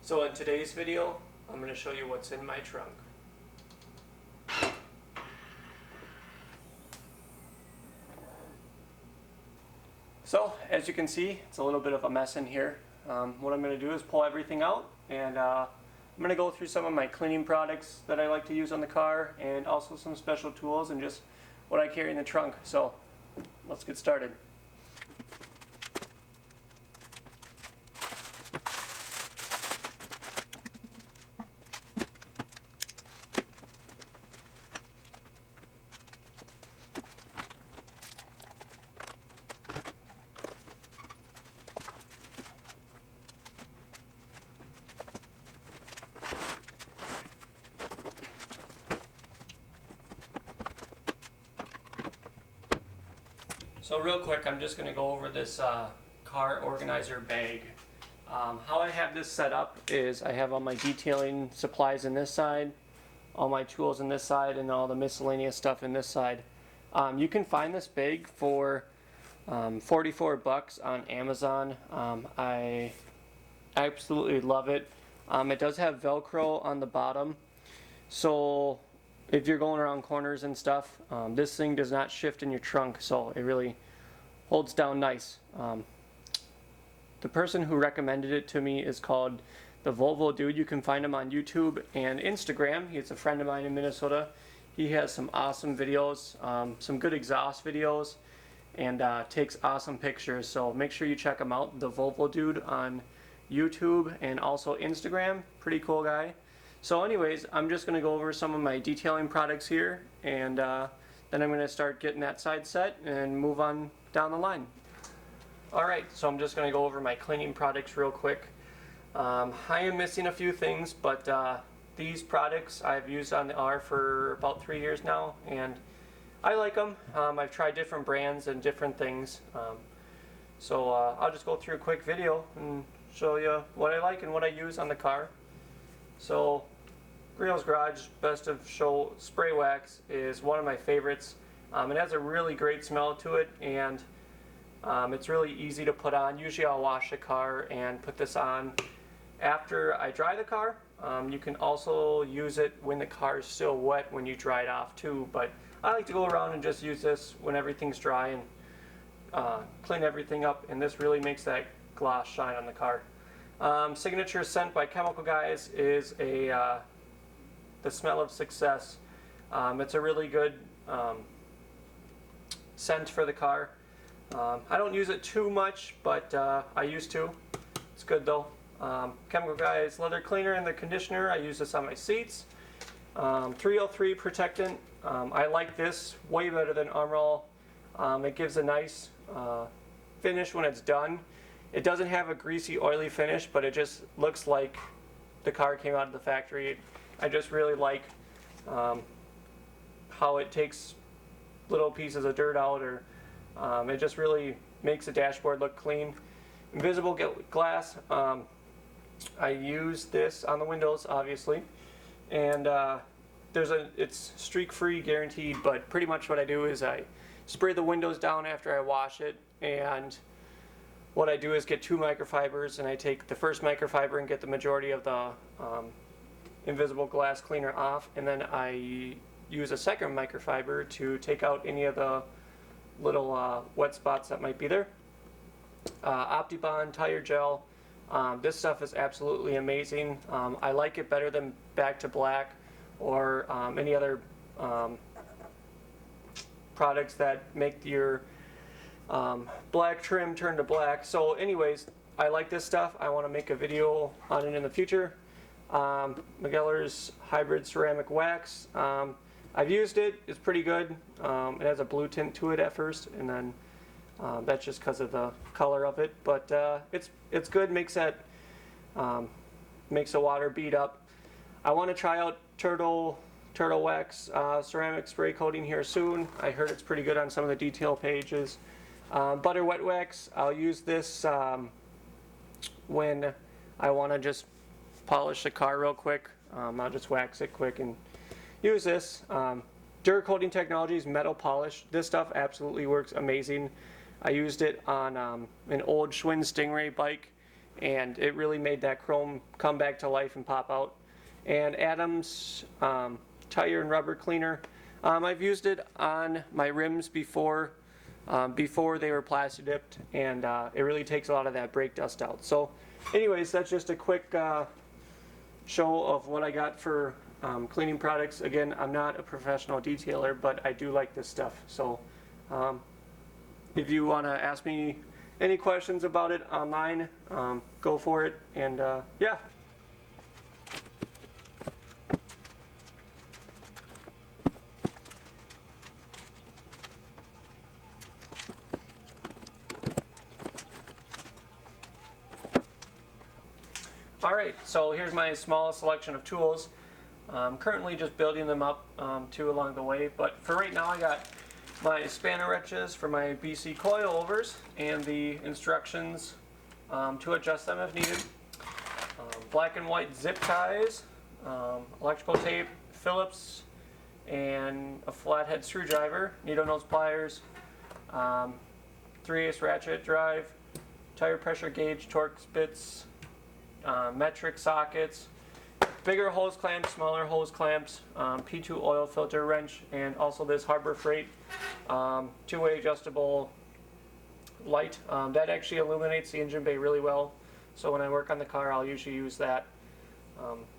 So in today's video, I'm going to show you what's in my trunk. So as you can see, it's a little bit of a mess in here. What I'm going to do is pull everything out, and I'm going to go through some of my cleaning products that I like to use on the car, and also some special tools and just what I carry in the trunk. So let's get started. So real quick, I'm just going to go over this car organizer bag. How I have this set up is I have all my detailing supplies in this side, all my tools in this side, and all the miscellaneous stuff in this side. You can find this bag for $44 on Amazon. I absolutely love it. It does have Velcro on the bottom, so if you're going around corners and stuff, this thing does not shift in your trunk, so it really holds down nice. The person who recommended it to me is called TheVolvoDude. You can find him on YouTube and Instagram. He's a friend of mine in Minnesota. He has some awesome videos, some good exhaust videos, and takes awesome pictures, so make sure you check him out, TheVolvoDude, on YouTube and also Instagram. Pretty cool guy. So anyways, I'm just going to go over some of my detailing products here, and then I'm going to start getting that side set and move on down the line. Alright, so I'm just going to go over my cleaning products real quick. I am missing a few things, but these products I've used on the R for about 3 years now, and I like them. I've tried different brands and different things. So I'll just go through a quick video and show you what I like and what I use on the car. So Griot's Garage Best of Show Spray Wax is one of my favorites. It has a really great smell to it, and it's really easy to put on. Usually I'll wash the car and put this on after I dry the ar. You can also use it when the car is still wet when you dry it off too, but I like to go around and just use this when everything's dry and clean everything up, and this really makes that gloss shine on the car. Signature Scent by Chemical Guys is the Smell of Success. It's a really good scent for the car. I don't use it too much, but I used to. It's good though. Chemical Guys Leather Cleaner and the Conditioner. I use this on my seats. 303 Protectant. I like this way better than Armor All. It gives a nice finish when it's done. It doesn't have a greasy, oily finish, but it just looks like the car came out of the factory. I just really like how it takes little pieces of dirt out, or it just really makes the dashboard look clean. Invisible glass. I use this on the windows, obviously, and it's streak-free, guaranteed. But pretty much what I do is I spray the windows down after I wash it, and what I do is get 2 microfibers, and I take the first microfiber and get the majority of the invisible glass cleaner off, and then I use a second microfiber to take out any of the little wet spots that might be there. OptiBond tire gel. This stuff is absolutely amazing. I like it better than Back to Black or any other products that make your black trim turn to black. So anyways, I like this stuff. I want to make a video on it in the future. Miguel's Hybrid Ceramic Wax. I've used it. It's pretty good. It has a blue tint to it at first, and then that's just because of the color of it. But it's good. Makes the water bead up. I want to try out Turtle Wax ceramic spray coating here soon. I heard it's pretty good on some of the detail pages. Butter Wet Wax. I'll use this when I want to just polish the car real quick. I'll just wax it quick and use this. Duracoating Technologies Metal Polish. This stuff absolutely works amazing. I used it on an old Schwinn Stingray bike, and it really made that chrome come back to life and pop out. And Adam's tire and rubber cleaner. I've used it on my rims before they were plastic dipped, and it really takes a lot of that brake dust out. So anyways, that's just a quick show of what I got for cleaning products. Again, I'm not a professional detailer, but I do like this stuff. So if you want to ask me any questions about it online, go for it. And yeah. Alright, so here's my small selection of tools. I'm currently just building them up too along the way, but for right now I got my spanner wrenches for my BC coilovers and the instructions to adjust them if needed. Black and white zip ties, electrical tape, Phillips, and a flathead screwdriver, needle nose pliers, 3/8 ratchet drive, tire pressure gauge, torque bits, metric sockets, bigger hose clamps, smaller hose clamps, P2 oil filter wrench, and also this Harbor Freight two-way adjustable light. That actually illuminates the engine bay really well, so when I work on the car I'll usually use that.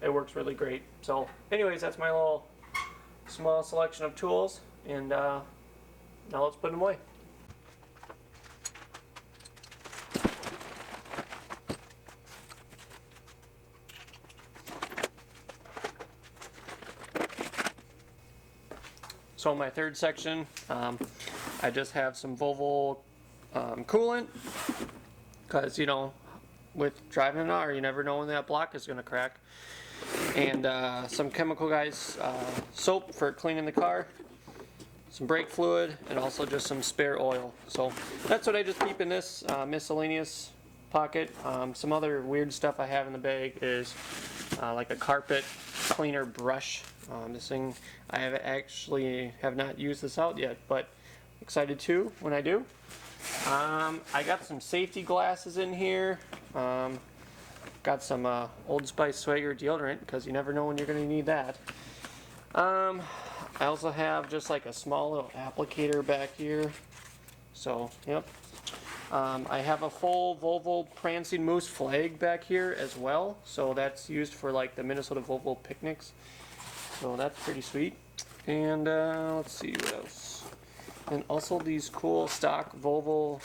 It works really great. So anyways, that's my little small selection of tools, and now let's put them away. So in my third section, I just have some Volvo coolant, because, you know, with driving an R, you never know when that block is going to crack. And some Chemical Guys soap for cleaning the car, some brake fluid, and also just some spare oil. So that's what I just keep in this miscellaneous pocket. Some other weird stuff I have in the bag is like a carpet cleaner brush. This thing, I have not used this out yet, but excited to when I do. I got some safety glasses in here. Got some Old Spice Swagger deodorant, because you never know when you're going to need that. I also have just like a small little applicator back here. So, yep. I have a full Volvo Prancing Moose flag back here as well. So that's used for like the Minnesota Volvo picnics. So that's pretty sweet. And let's see what else. And also these cool stock Volvo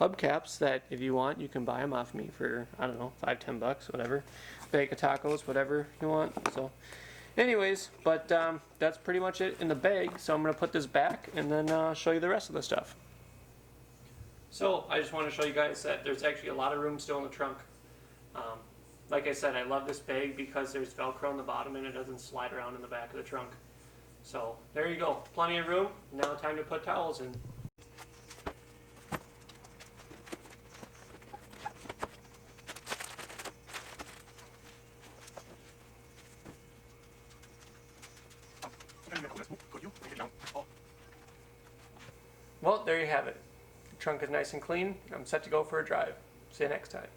hubcaps that if you want, you can buy them off me for, I don't know, $5-10, whatever. Bag of tacos, whatever you want. So anyways, but that's pretty much it in the bag. So I'm going to put this back and then show you the rest of the stuff. So I just want to show you guys that there's actually a lot of room still in the trunk. Like I said, I love this bag because there's Velcro on the bottom and it doesn't slide around in the back of the trunk. So there you go, plenty of room. Now time to put towels in. Well, there you have it. The trunk is nice and clean. I'm set to go for a drive. See you next time.